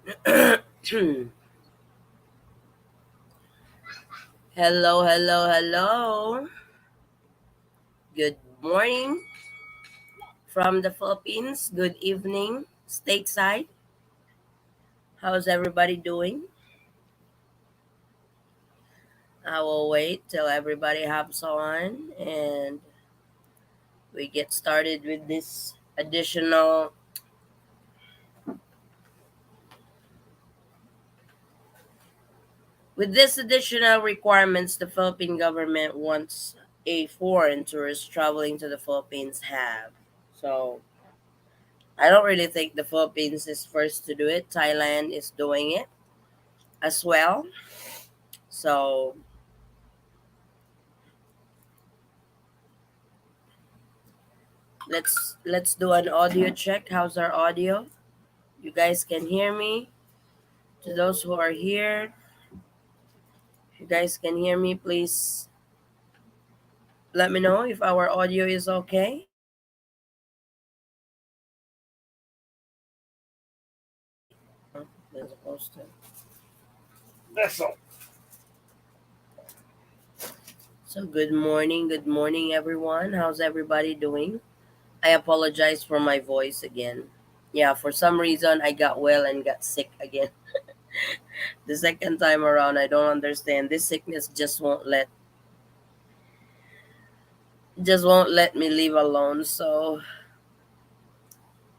Hello, hello, hello. Good morning from the Philippines. Good evening, stateside. How's everybody doing? I will wait till everybody hops on and we get started with this additional requirements the Philippine government wants a foreign tourist traveling to the Philippines have. So I don't really think the Philippines is first to do it. Thailand is doing it as well. So let's do an audio check. How's our audio? You guys can hear me? To those who are here, if you guys can hear me, please let me know if our audio is okay. They're supposed to. So good morning everyone. How's everybody doing? I apologize for my voice again. Yeah, for some reason I got well and got sick again. The second time around, I don't understand. This sickness just won't let me leave alone. So,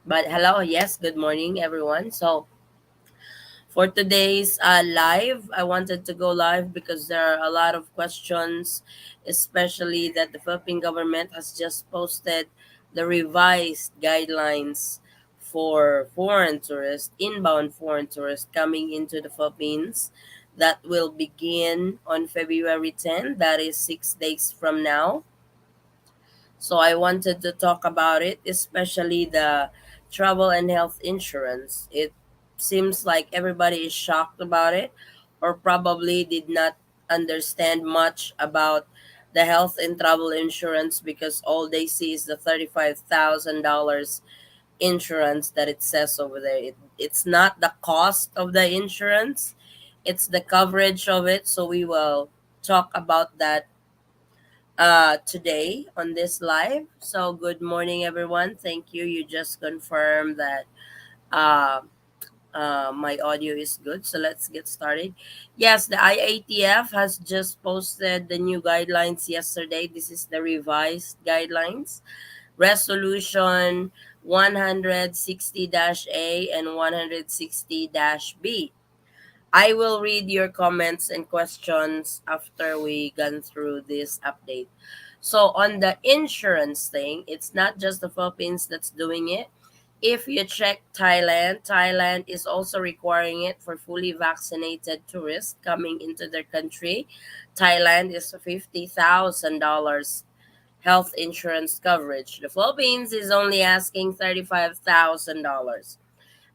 but hello, yes, good morning, everyone. So, for today's live, I wanted to go live because there are a lot of questions, especially that the Philippine government has just posted the revised guidelines for foreign tourists, inbound foreign tourists coming into the Philippines. That will begin on February 10th. That is 6 days from now. So I wanted to talk about it, especially the travel and health insurance. It seems like everybody is shocked about it or probably did not understand much about the health and travel insurance because all they see is the $35,000 insurance that it says over there. It's not the cost of the insurance, it's the coverage of it. So we will talk about that today on this live. So, good morning, everyone. Thank you. You just confirmed that uh, my audio is good. So, let's get started. Yes, the IATF has just posted the new guidelines yesterday. This is the revised guidelines. Resolution 160 A and 160 B. I will read your comments and questions after we gone through this update. So on the insurance thing, it's not just the Philippines that's doing it. If you check Thailand, Thailand is also requiring it for fully vaccinated tourists coming into their country. Thailand is $50,000 health insurance coverage. The Philippines is only asking $35,000.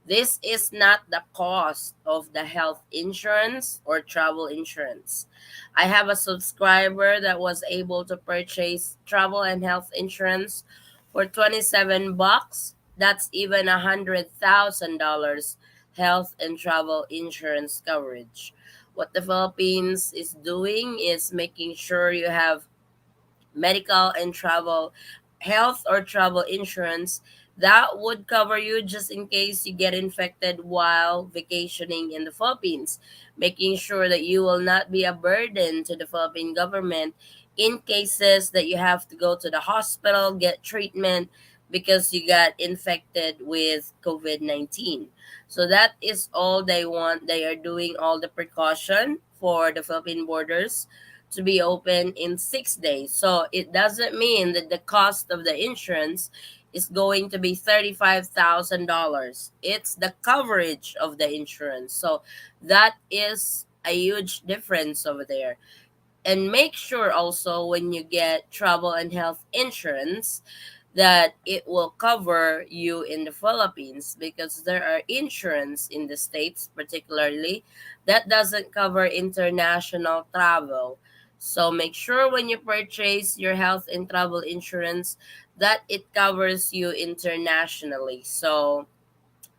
This is not the cost of the health insurance or travel insurance. I have a subscriber that was able to purchase travel and health insurance for 27 bucks. That's even $100,000 health and travel insurance coverage. What the Philippines is doing is making sure you have medical and travel health or travel insurance that would cover you just in case you get infected while vacationing in the Philippines, making sure that you will not be a burden to the Philippine government in cases that you have to go to the hospital, get treatment because you got infected with COVID-19. So that is all they want. They are doing all the precaution for the Philippine borders to be open in 6 days. So it doesn't mean that the cost of the insurance is going to be $35,000. It's the coverage of the insurance. So that is a huge difference over there. And make sure also when you get travel and health insurance that it will cover you in the Philippines because there are insurance in the States particularly that doesn't cover international travel. So make sure when you purchase your health and travel insurance that it covers you internationally. So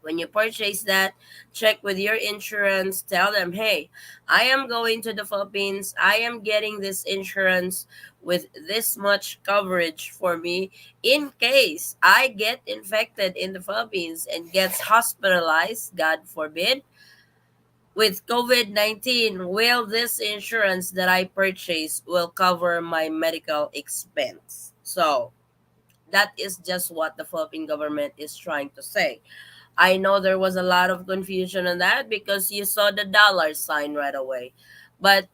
When you purchase that, check with your insurance. Tell them, hey, I am going to the Philippines. I am getting this insurance with this much coverage for me in case I get infected in the Philippines and gets hospitalized, God forbid, with COVID-19. Will this insurance that I purchased will cover my medical expense? So that is just what the Philippine government is trying to say. I know there was a lot of confusion on that because you saw the dollar sign right away. But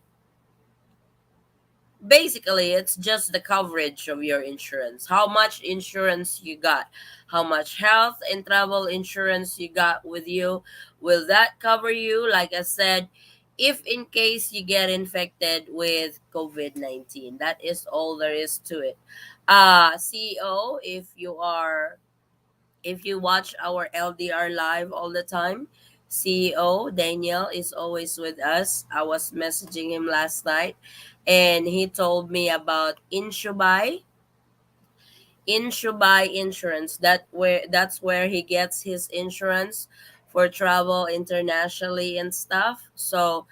basically, it's just the coverage of your insurance. How much insurance you got, how much health and travel insurance you got with you. Will that cover you? Like I said, if in case you get infected with COVID-19, that is all there is to it. CEO, if you watch our LDR live all the time, CEO Daniel is always with us. I was messaging him last night and he told me about Inshubai Insurance. That's where he gets his insurance for travel internationally and stuff. So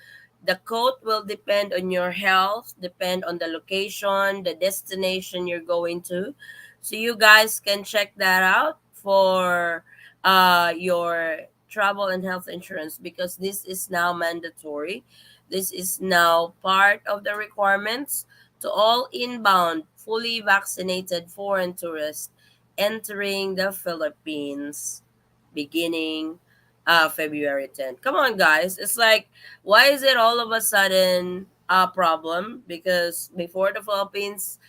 the quote will depend on your health, depend on the location, the destination you're going to. So you guys can check that out for your travel and health insurance because this is now mandatory. This is now part of the requirements to all inbound, fully vaccinated foreign tourists entering the Philippines beginning February 10th. Come on, guys. It's like, why is it all of a sudden a problem? Because before the Philippines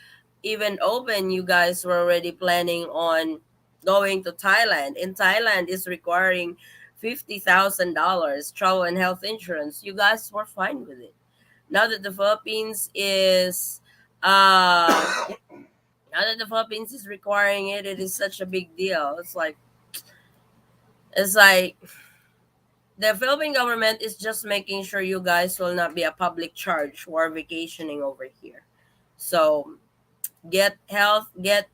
even open, you guys were already planning on going to Thailand. And Thailand is requiring $50,000 travel and health insurance. You guys were fine with it. Now that the Philippines is uh now that the Philippines is requiring it, it is such a big deal. It's like the Philippine government is just making sure you guys will not be a public charge who are vacationing over here. So get health get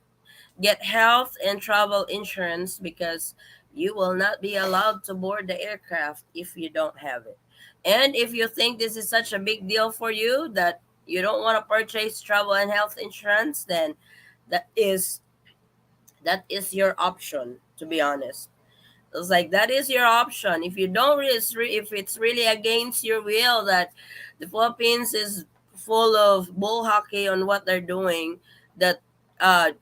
get health and travel insurance because you will not be allowed to board the aircraft if you don't have it. And if you think this is such a big deal for you that you don't want to purchase travel and health insurance, then that is that is your option, to be honest. It's like that is your option. If you don't really, if it's really against your will that the Philippines is full of bull hockey on what they're doing, that uh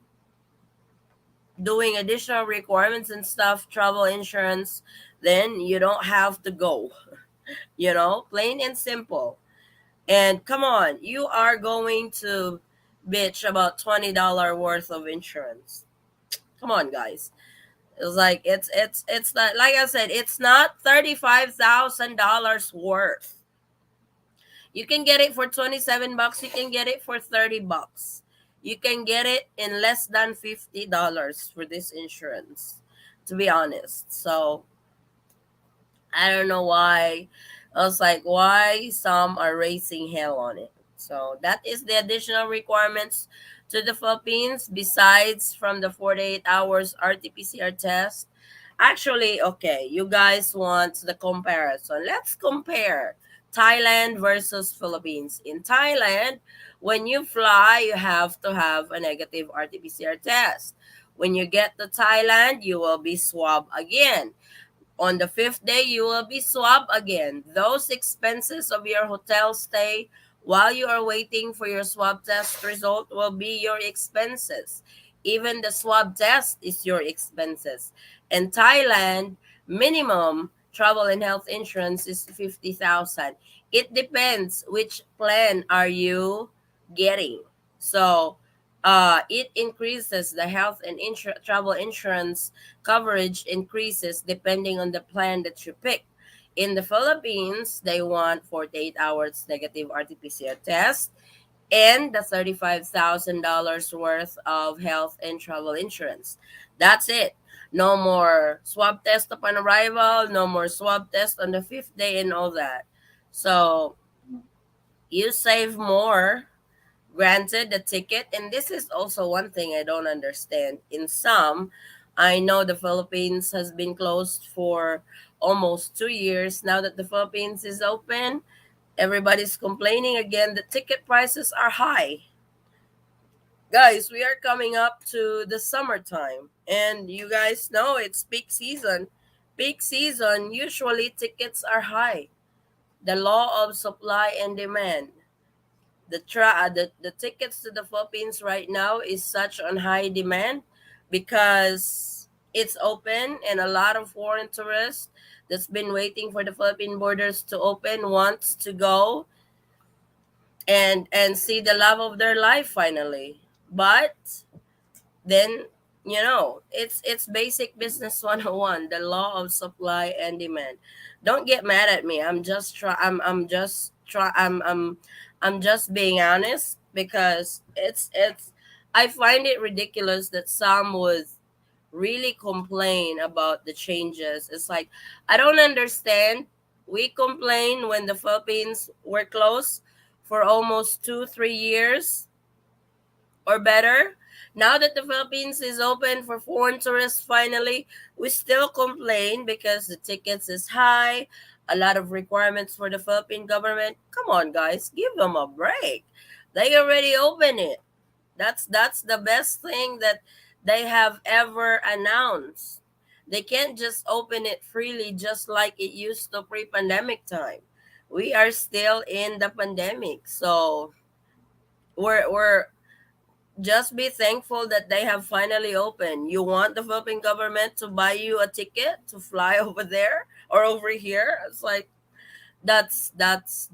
doing additional requirements and stuff, travel insurance, then you don't have to go. Plain and simple. And come on, you are going to bitch about $20 worth of insurance. Come on, guys. It's like it's not, like I said, it's not $35,000 worth. You can get it for $27. You can get it for $30. You can get it in less than $50 for this insurance, to be honest. So I don't know why. I was like, why some are raising hell on it. So that is the additional requirements to the Philippines besides from the 48 hours RT-PCR test. Actually, okay, you guys want the comparison. Let's compare Thailand versus Philippines. In Thailand, when you fly, you have to have a negative RT-PCR test. When you get to Thailand, you will be swabbed again. On the fifth day, you will be swabbed again. Those expenses of your hotel stay while you are waiting for your swab test result will be your expenses. Even the swab test is your expenses. In Thailand, minimum travel and health insurance is 50,000. It depends which plan are you getting. So, it increases the health and travel insurance coverage increases depending on the plan that you pick. In the Philippines, they want 48 hours negative RT-PCR test and the $35,000 worth of health and travel insurance. That's it. No more swab test upon arrival, no more swab test on the fifth day, and all that. So you save more. Granted, the ticket, and this is also one thing I don't understand. In some, I know the Philippines has been closed for almost 2 years. Now that the Philippines is open, everybody's complaining again that ticket prices are high. Guys, we are coming up to the summertime, and you guys know it's peak season. Peak season, usually tickets are high. The law of supply and demand. The tickets to the Philippines right now is such on high demand because it's open and a lot of foreign tourists that's been waiting for the Philippine borders to open wants to go and see the love of their life finally. But then it's basic business 101, the law of supply and demand. Don't get mad at me. I'm just being honest because it's I find it ridiculous that some would really complain about the changes. It's like, I don't understand. We complain when the Philippines were closed for almost 2 3 years or better. Now that the Philippines is open for foreign tourists finally, we still complain because the tickets is high, a lot of requirements for the Philippine government. Come on, guys, give them a break. They already open it. That's the best thing that they have ever announced. They can't just open it freely just like it used to pre-pandemic time. We are still in the pandemic, so we're just be thankful that they have finally opened. You want the Philippine government to buy you a ticket to fly over there or over here? It's like that's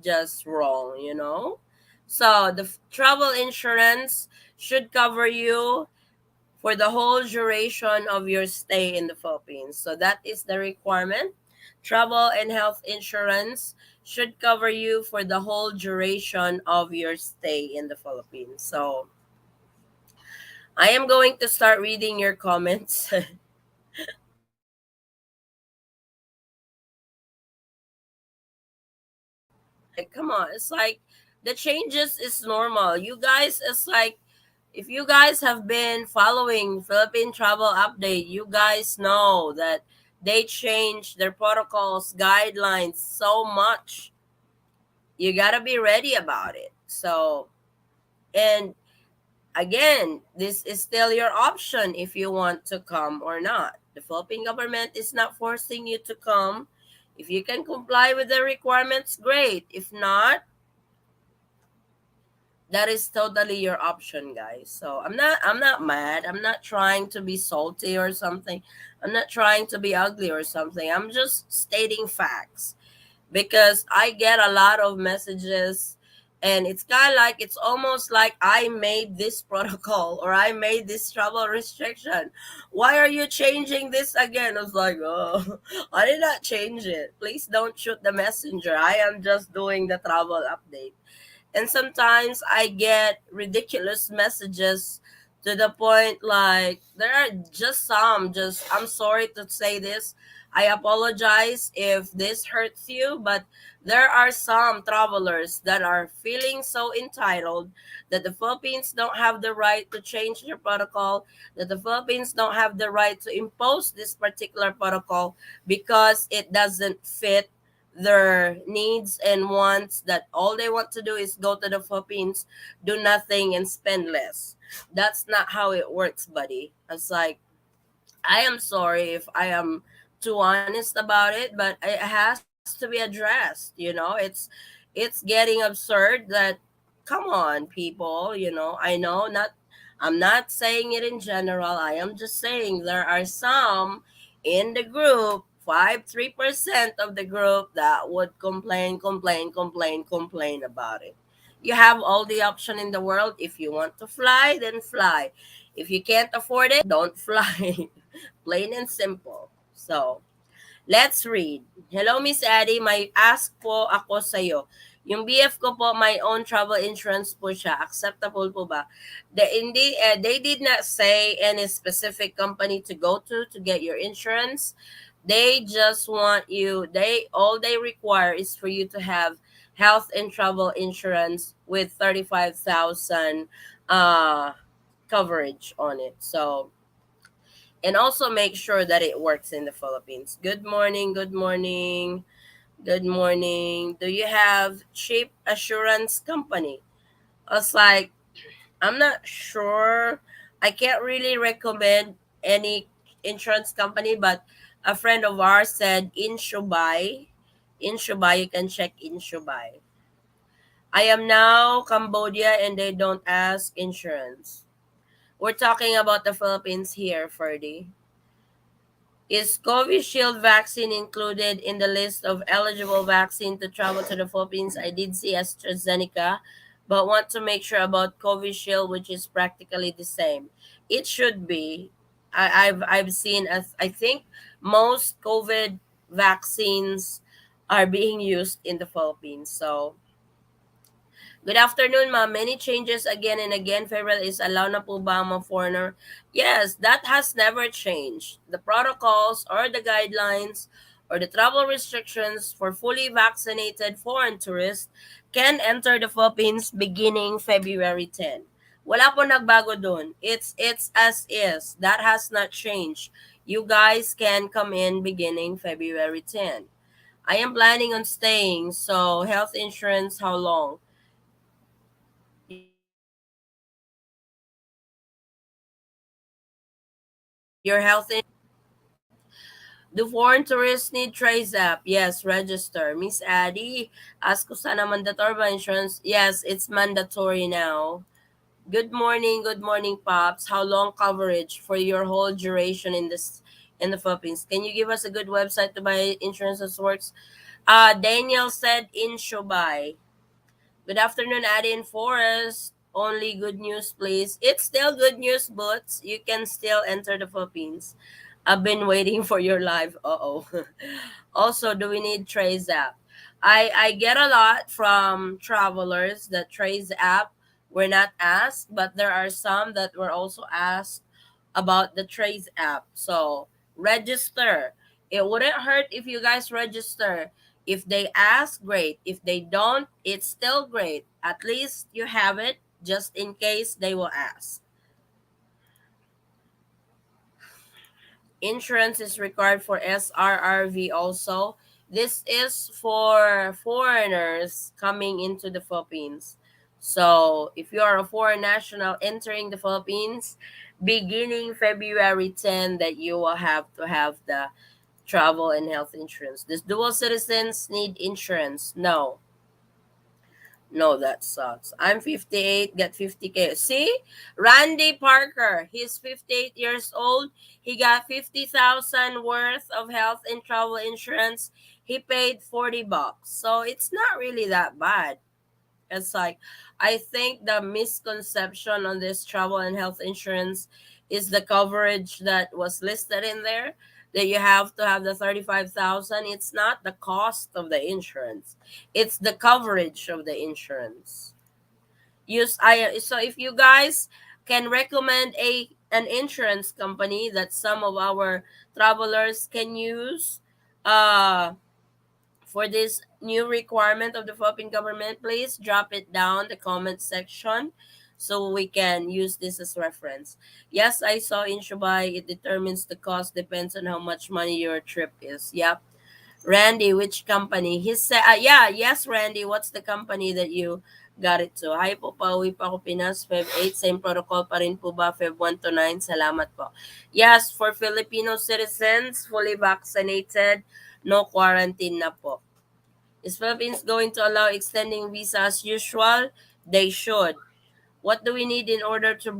just wrong. So the travel insurance should cover you for the whole duration of your stay in the Philippines. So that is the requirement. Travel and health insurance should cover you for the whole duration of your stay in the Philippines. So I am going to start reading your comments. Like, come on, it's like the changes is normal. You guys, it's like if you guys have been following Philippine travel update, you guys know that they change their protocols, guidelines so much. You gotta be ready about it. So, and again, this is still your option if you want to come or not. The Philippine government is not forcing you to come. If you can comply with the requirements, great. If not, that is totally your option, guys. So I'm not mad. I'm not trying to be salty or something. I'm not trying to be ugly or something. I'm just stating facts because I get a lot of messages, and it's kind of like it's almost like I made this protocol or I made this travel restriction. Why are you changing this again? I was like, oh, I did not change it. Please don't shoot the messenger. I am just doing the travel update. And sometimes I get ridiculous messages to the point like there are just some just I'm sorry to say this. I apologize if this hurts you, but there are some travelers that are feeling so entitled that the Philippines don't have the right to change their protocol, that the Philippines don't have the right to impose this particular protocol because it doesn't fit their needs and wants, that all they want to do is go to the Philippines, do nothing, and spend less. That's not how it works, buddy. It's like, I am sorry if I am too honest about it, but it has to be addressed. It's getting absurd that, come on, people. I know not. I'm not saying it in general. I am just saying there are some in the group, 3% of the group that would complain, complain, complain, complain about it. You have all the option in the world. If you want to fly, then fly. If you can't afford it, don't fly. Plain and simple. So, let's read. Hello, Miss Addie. May ask po ako sa'yo. Yung BF ko po, my own travel insurance po siya. Acceptable po ba? They did not say any specific company to go to get your insurance. They just want you, all they require is for you to have health and travel insurance with 35,000 uh coverage on it. So and also make sure that it works in the Philippines. Good morning, good morning, good morning. Do you have cheap assurance company? I was like, I'm not sure. I can't really recommend any insurance company, but a friend of ours said in Shubai. In Shubai, you can check in Shubai. I am now Cambodia and they don't ask insurance. We're talking about the Philippines here, Ferdy. Is Covishield vaccine included in the list of eligible vaccine to travel to the Philippines? I did see AstraZeneca, but want to make sure about Covishield, which is practically the same. It should be. I've seen as I think most COVID vaccines are being used in the Philippines. So good afternoon, ma'am. Many changes again and again. Federal is allow na po ba ang mga foreigner? Yes, that has never changed. The protocols or the guidelines or the travel restrictions for fully vaccinated foreign tourists can enter the Philippines beginning February 10. Wala po nagbago dun. It's as is. That has not changed. You guys can come in beginning February 10. I am planning on staying, so health insurance, how long? Your health insurance, do foreign tourists need Trace app? Yes, register. Miss Addie, ask ko sana mandatory ba insurance? Yes, it's mandatory now. Good morning, Pops. How long coverage for your whole duration in the Philippines? Can you give us a good website to buy insurance that works? Daniel said in Shubay. Good afternoon, Adin Forest. Only good news, please. It's still good news, but you can still enter the Philippines. I've been waiting for your live. Uh-oh. Also, do we need Trace app? I get a lot from travelers that Trace app were not asked, but there are some that were also asked about the Trace app. So register. It wouldn't hurt if you guys register. If they ask, great. If they don't, it's still great. At least you have it just in case they will ask. Insurance is required for SRRV also. This is for foreigners coming into the Philippines. So, if you are a foreign national entering the Philippines, beginning February 10, that you will have to have the travel and health insurance. Does dual citizens need insurance? No. No, that sucks. I'm 58, got 50K. See? Randy Parker, he's 58 years old. He got 50,000 worth of health and travel insurance. He paid $40. So it's not really that bad. It's like, I think the misconception on this travel and health insurance is the coverage that was listed in there, that you have to have the 35,000. It's not the cost of the insurance. It's the coverage of the insurance. Use I so if you guys can recommend a an insurance company that some of our travelers can use, uh for this new requirement of the Philippine government, please drop it down the comment section so we can use this as reference. Yes, I saw in Shubai, it determines the cost depends on how much money your trip is. Yep. Randy, which company? He said, yeah, yes, Randy, what's the company that you got it to? Hi po, pauwi pa ako Pinas, Feb 8, same protocol pa rin po ba, Feb 1 to 9? Salamat po. Yes, for Filipino citizens, fully vaccinated, no quarantine na po. Is Philippines going to allow extending visa as usual? They should. What do we need in order to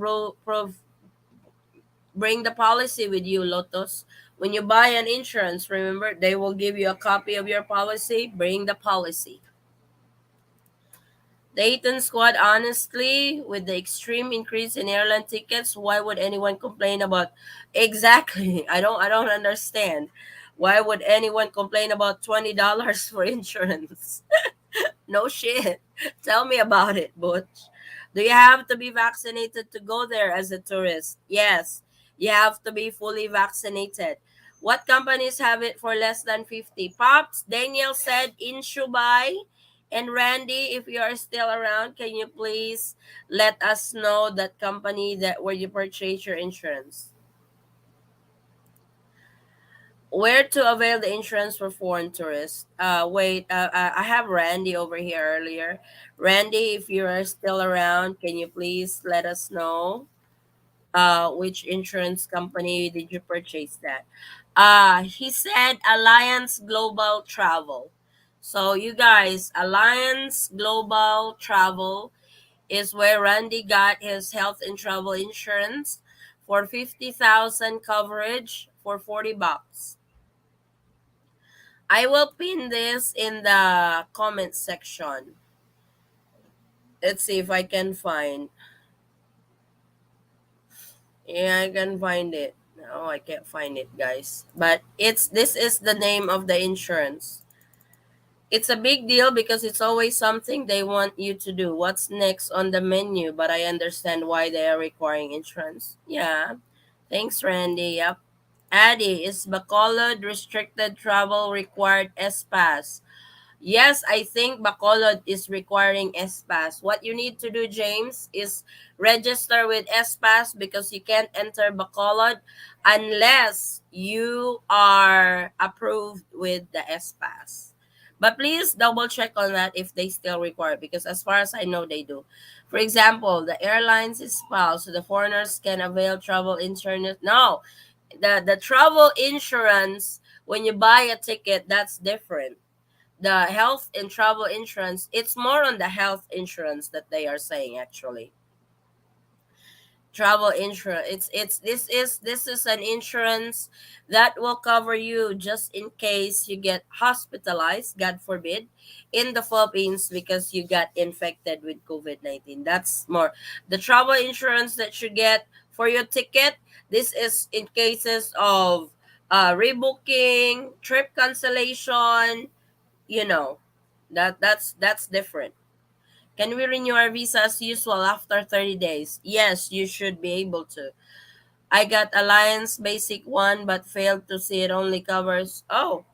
bring the policy with you, Lotus? When you buy an insurance, remember, they will give you a copy of your policy. Bring the policy. The Eaton squad, honestly, with the extreme increase in airline tickets, why would anyone complain about? Exactly. I don't understand. Why would anyone complain about $20 for insurance? No shit. Tell me about it, Butch. Do you have to be vaccinated to go there as a tourist? Yes. You have to be fully vaccinated. What companies have it for less than 50? Pops, Daniel said in Shubai. And Randy, if you are still around, can you please let us know that company that where you purchase your insurance? Where to avail the insurance for foreign tourists? Wait, I have Randy over here earlier. Randy, if you are still around, can you please let us know which insurance company did you purchase that? He said Alliance Global Travel. So you guys, Alliance Global Travel is where Randy got his health and travel insurance for 50,000 coverage for $40. I will pin this in the comment section. Let's see if I can find. Yeah, I can find it. No, I can't find it, guys. But this is the name of the insurance. It's a big deal because it's always something they want you to do. What's next on the menu? But I understand why they are requiring insurance. Yeah. Thanks, Randy. Yep. Addy, is Bacolod restricted travel required S pass? Yes, I think Bacolod is requiring S-Pass. What you need to do, James, is register with S-Pass because you can't enter Bacolod unless you are approved with the S-Pass. But please double check on that if they still require it, because as far as I know, they do. For example, the airlines is spouse, so the foreigners can avail travel insurance. No, the travel insurance, when you buy a ticket, that's different. The health and travel insurance, it's more on the health insurance that they are saying, actually. Travel insurance, this is an insurance that will cover you just in case you get hospitalized, god forbid, in the Philippines because you got infected with COVID-19. That's more the travel insurance that you get for your ticket. This is in cases of rebooking, trip cancellation, you know, that's different. Can we renew our visa as usual after 30 days? Yes, you should be able to. I got Alliance Basic 1 but failed to see it only covers. Oh,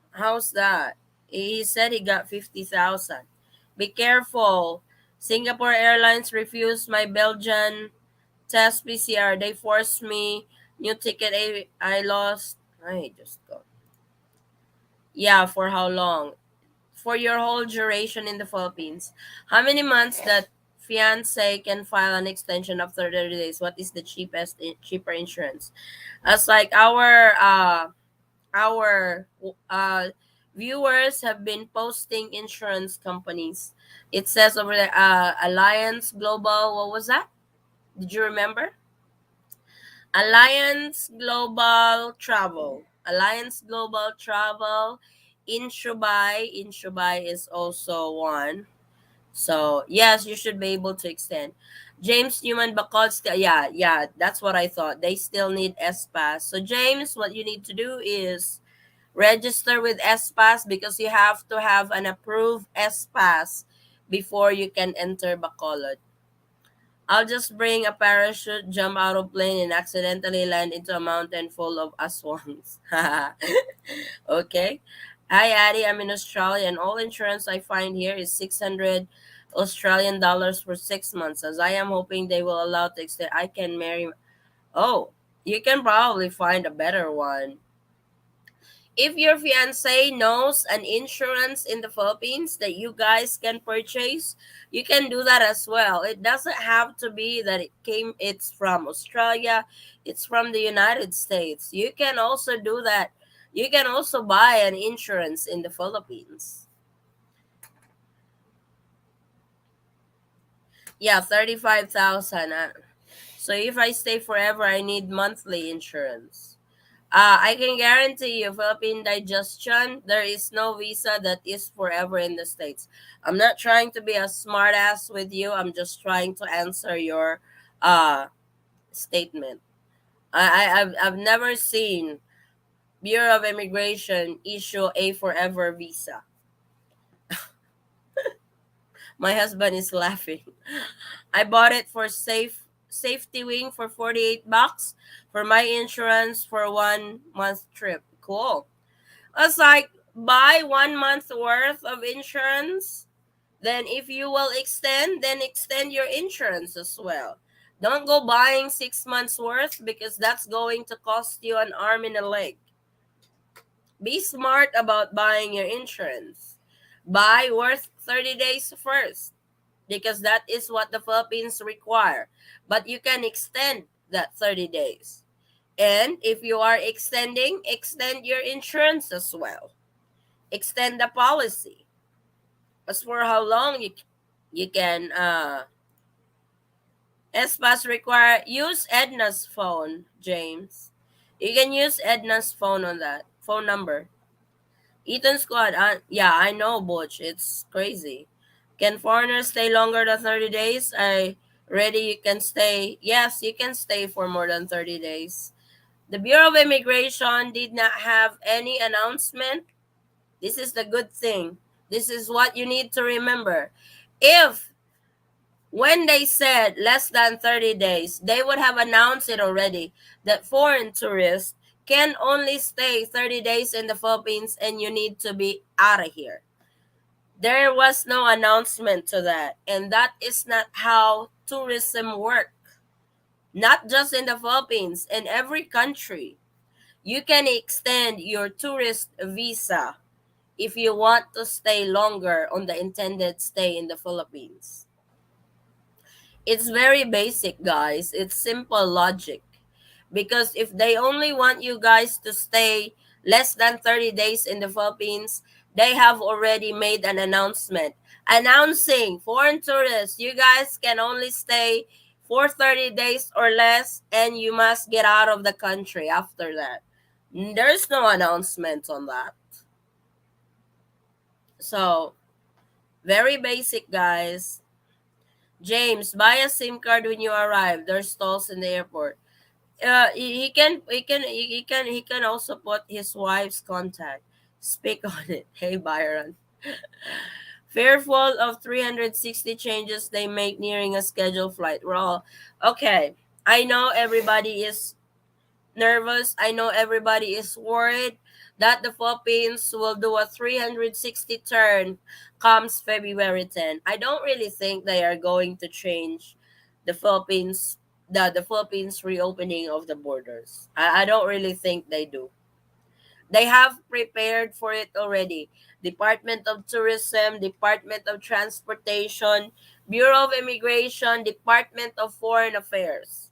how's that? He said he got 50,000. Be careful. Singapore Airlines refused my Belgian test PCR. They forced me. New ticket I lost. I just go. Yeah, for how long? For your whole duration in the Philippines. How many months that fiance can file an extension after 30 days? What is the cheaper insurance? As like our viewers have been posting insurance companies. It says over there, Alliance Global. What was that? Did you remember? Alliance Global Travel. Alliance Global Travel. Inshubai is also one. So yes, you should be able to extend. James Newman Bacall still, yeah, that's what I thought. They still need S Pass. So James, what you need to do is register with S Pass because you have to have an approved S Pass before you can enter Bacolod. I'll just bring a parachute, jump out of plane, and accidentally land into a mountain full of aswangs. Okay. Hi, Addie. I'm in Australia, and all insurance I find here is 600 Australian dollars for 6 months. As I am hoping they will allow to extend, I can marry. Oh, you can probably find a better one. If your fiance knows an insurance in the Philippines that you guys can purchase, you can do that as well. It doesn't have to be that it's from Australia, it's from the United States. You can also do that. You can also buy an insurance in the Philippines. Yeah, 35,000. So if I stay forever, I need monthly insurance. I can guarantee you, Philippine digestion, there is no visa that is forever in the States. I'm not trying to be a smartass with you. I'm just trying to answer your uh, statement. I've never seen Bureau of Immigration issue a forever visa. My husband is laughing. I bought it for safety wing for $48 for my insurance for 1 month trip. Cool. I was like, buy 1 month worth of insurance. Then if you will extend, then extend your insurance as well. Don't go buying 6 months worth because that's going to cost you an arm and a leg. Be smart about buying your insurance. Buy worth 30 days first because that is what the Philippines require. But you can extend that 30 days. And if you are extending, extend your insurance as well. Extend the policy. As for how long you can SPAS require use Edna's phone, James. You can use Edna's phone on that phone number. Eaton squad. Yeah, I know, Butch. It's crazy. Can foreigners stay longer than 30 days? I ready. You can stay. Yes, you can stay for more than 30 days. The Bureau of Immigration did not have any announcement. This is the good thing. This is what you need to remember. If when they said less than 30 days, they would have announced it already that foreign tourists can only stay 30 days in the Philippines and you need to be out of here. There was no announcement to that. And that is not how tourism works. Not just in the Philippines, in every country. You can extend your tourist visa if you want to stay longer on the intended stay in the Philippines. It's very basic, guys. It's simple logic. Because if they only want you guys to stay less than 30 days in the Philippines, they have already made an announcement announcing foreign tourists, you guys can only stay for 30 days or less and you must get out of the country after that. There's no announcement on that. So, very basic, guys. James, buy a SIM card when you arrive. There's stalls in the airport. He can also put his wife's contact. Speak on it. Hey, Byron. Fearful of 360 changes they make nearing a scheduled flight. We're all okay. I know everybody is nervous. I know everybody is worried that the Philippines will do a 360 turn comes February 10. I don't really think they are going to change the Philippines the Philippines reopening of the borders. I don't really think they do. They have prepared for it already. Department of Tourism, Department of Transportation, Bureau of Immigration, Department of Foreign Affairs.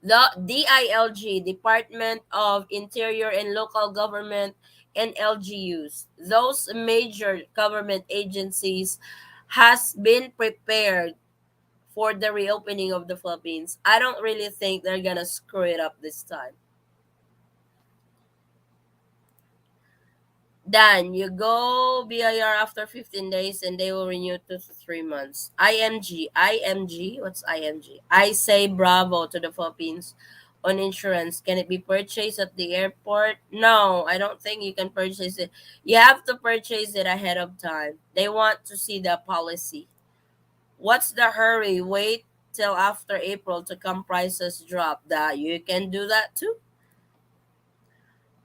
The DILG, Department of Interior and Local Government, and LGUs, those major government agencies has been prepared for the reopening of the Philippines. I don't really think they're gonna screw it up this time. Dan, you go BIR after 15 days and they will renew 2 to 3 months. IMG, what's IMG? I say bravo to the Philippines on insurance. Can it be purchased at the airport? No, I don't think you can purchase it. You have to purchase it ahead of time. They want to see the policy. What's the hurry? Wait till after April to come prices drop. That you can do that too.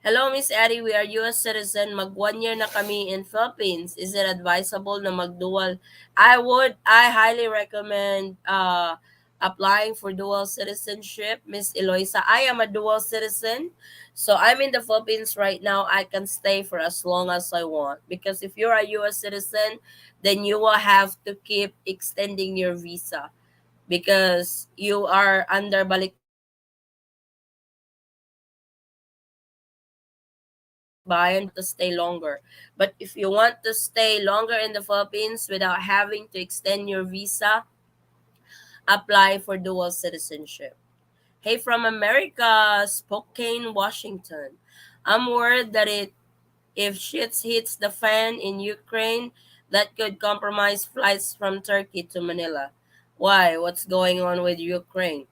Hello, Miss Addie. We are U.S. citizen. Mag 1 year na kami in Philippines. Is it advisable na mag-dual? I highly recommend applying for dual citizenship. Miss Eloisa, I am a dual citizen. So I'm in the Philippines right now. I can stay for as long as I want. Because if you're a U.S. citizen, then you will have to keep extending your visa. Because you are under bayan to stay longer. But if you want to stay longer in the Philippines without having to extend your visa, apply for dual citizenship. Hey, from America, Spokane, Washington. I'm worried that if shit hits the fan in Ukraine, that could compromise flights from Turkey to Manila. Why? What's going on with Ukraine?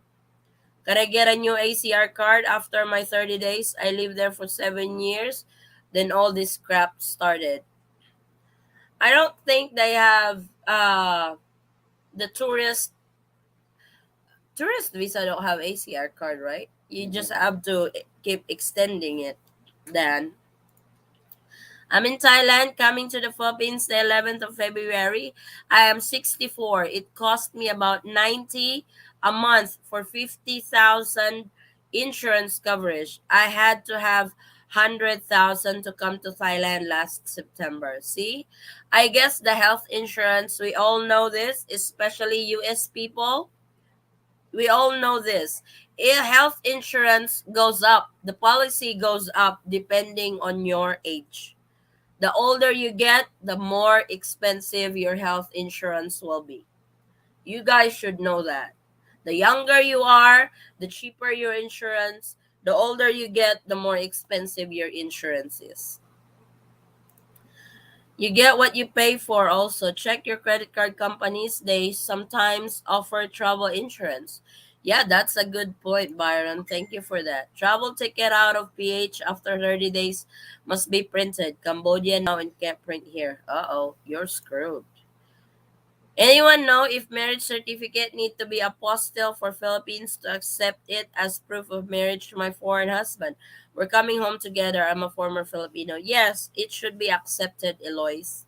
Can I get a new ACR card after my 30 days? I lived there for 7 years. Then all this crap started. I don't think they have the tourist visa don't have ACR card, right? You just have to keep extending it. Then I'm in Thailand, coming to the Philippines the 11th of February. I am 64. It cost me about 90 a month for 50,000 insurance coverage. I had to have 100,000 to come to Thailand last September. See? I guess the health insurance, we all know this, especially US people. We all know this. If health insurance goes up, the policy goes up depending on your age. The older you get, the more expensive your health insurance will be. You guys should know that. The younger you are, the cheaper your insurance. The older you get, the more expensive your insurance is. You get what you pay for also. Check your credit card companies. They sometimes offer travel insurance. Yeah, that's a good point, Byron. Thank you for that. Travel ticket out of PH after 30 days must be printed. Cambodia now and can't print here. Uh-oh, you're screwed. Anyone know if marriage certificate need to be apostille for Philippines to accept it as proof of marriage to my foreign husband? We're coming home together. I'm a former Filipino. Yes, it should be accepted, Eloise.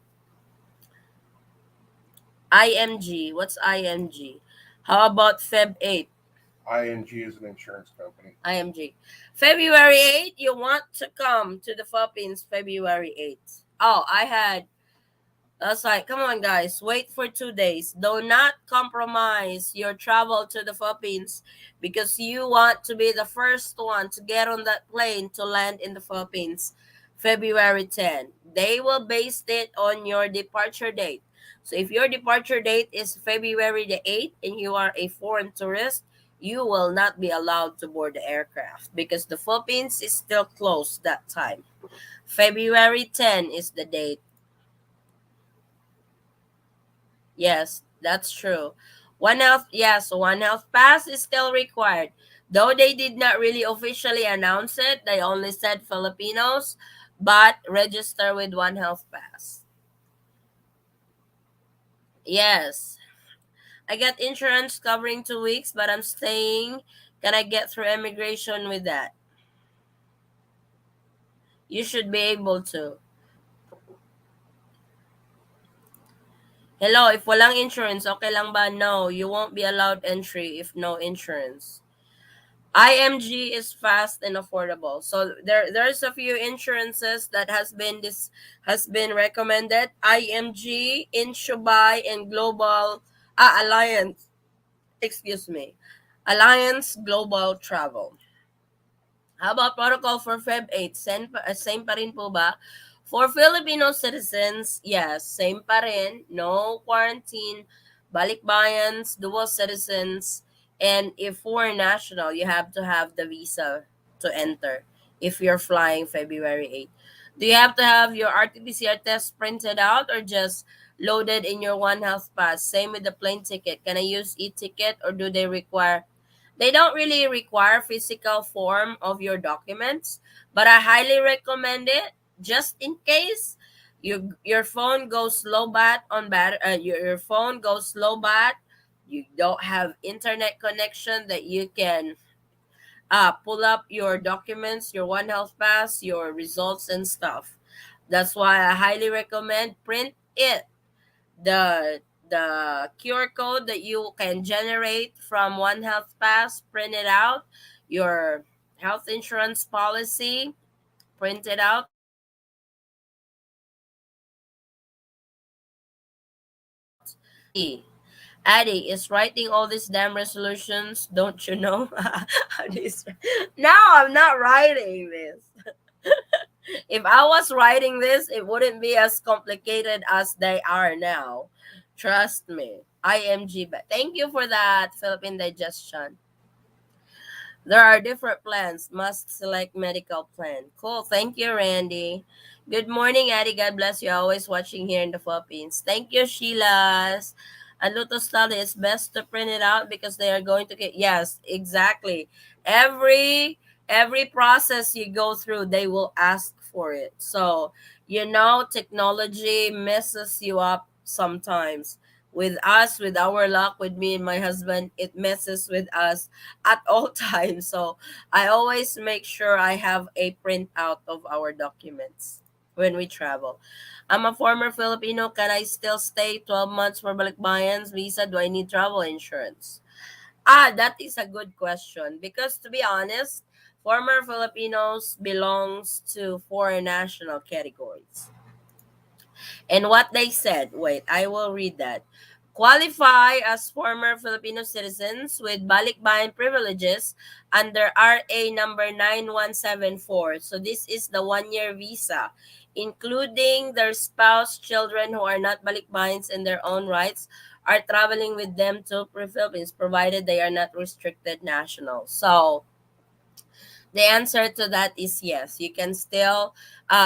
IMG. What's IMG? How about Feb 8? ING is an insurance company. IMG. February 8, you want to come to the Philippines February 8th. Oh, I had That's like, come on, guys, wait for 2 days. Do not compromise your travel to the Philippines because you want to be the first one to get on that plane to land in the Philippines February 10. They will base it on your departure date. So if your departure date is February the 8th and you are a foreign tourist, you will not be allowed to board the aircraft because the Philippines is still closed that time. February 10 is the date. Yes, that's true. One health pass is still required. Though they did not really officially announce it, they only said Filipinos, but register with one health pass. Yes. I got insurance covering 2 weeks, but I'm staying. Can I get through immigration with that? You should be able to. Hello, if walang insurance, okay lang ba? No, you won't be allowed entry if no insurance. IMG is fast and affordable. So there's a few insurances that has been recommended. IMG, Inshubai, and Global Alliance. Excuse me, Alliance Global Travel. How about protocol for Feb 8? Same pa rin po ba? For Filipino citizens, yes, same pa rin. No quarantine, balikbayans, dual citizens, and if foreign national, you have to have the visa to enter if you're flying February 8. Do you have to have your RT-PCR test printed out or just loaded in your One Health Pass? Same with the plane ticket. Can I use e-ticket or do they don't really require physical form of your documents, but I highly recommend it just in case your phone goes low bat on your phone goes low bat, you don't have internet connection that you can pull up your documents, your One Health Pass, your results and stuff. That's why I highly recommend print it. The QR code that you can generate from One Health Pass, print it out, your health insurance policy, print it out. Addie is writing all these damn resolutions, don't you know? No, I'm not writing this. If I was writing this, it wouldn't be as complicated as they are now. Trust me. IMG, but thank you for that, Philippine Digestion. There are different plans. Must select medical plan. Cool. Thank you, Randy. Good morning, Addie. God bless you. Always watching here in the Philippines. Thank you, Sheila's. At Luto Study, it's best to print it out because they are going to get. Yes, exactly. Every process you go through, they will ask for it. So, technology messes you up sometimes. With us, with our luck, with me and my husband, it messes with us at all times. So I always make sure I have a printout of our documents when we travel. I'm a former Filipino. Can I still stay 12 months for Balikbayans visa? Do I need travel insurance? That is a good question because to be honest, Former Filipinos belongs to foreign national categories. And what they said, wait, I will read that. Qualify as former Filipino citizens with balikbayan privileges under RA number 9174. So this is the 1-year visa, including their spouse, children who are not balikbayans in their own rights are traveling with them to Philippines, provided they are not restricted nationals. So the answer to that is yes. You can still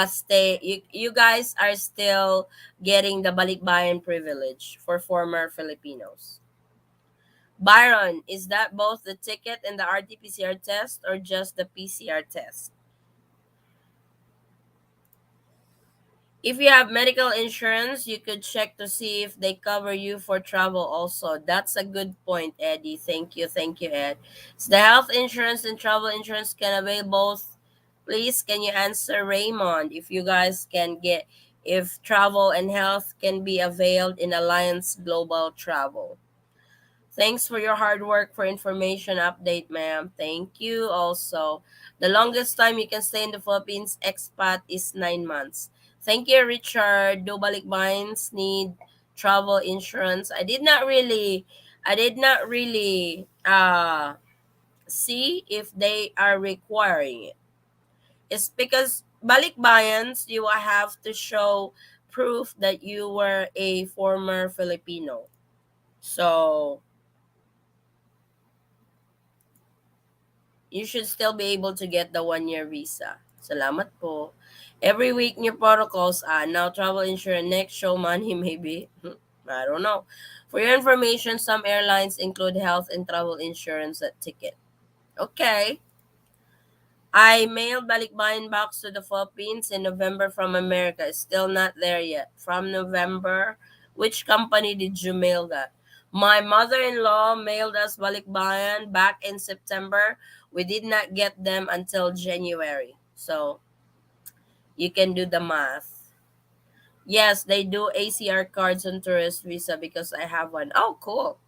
stay. You guys are still getting the balikbayan privilege for former Filipinos. Byron, is that both the ticket and the RT-PCR test or just the PCR test? If you have medical insurance, you could check to see if they cover you for travel also. That's a good point, Eddie. Thank you, Ed. So the health insurance and travel insurance can avail both. Please, can you answer Raymond if you guys can get if travel and health can be availed in Alliance Global Travel? Thanks for your hard work for information update, ma'am. Thank you also. The longest time you can stay in the Philippines expat is 9 months. Thank you, Richard. Do balikbayans need travel insurance? I did not really see if they are requiring it. It's because balikbayans, you will have to show proof that you were a former Filipino. So you should still be able to get the 1-year visa. Salamat po. Every week, new protocols. Now travel insurance. Next, show money, maybe. I don't know. For your information, some airlines include health and travel insurance at ticket. Okay. I mailed balikbayan box to the Philippines in November from America. It's still not there yet. From November, which company did you mail that? My mother-in-law mailed us balikbayan back in September. We did not get them until January. So you can do the math. Yes, they do ACR cards on tourist visa because I have one. Oh, cool.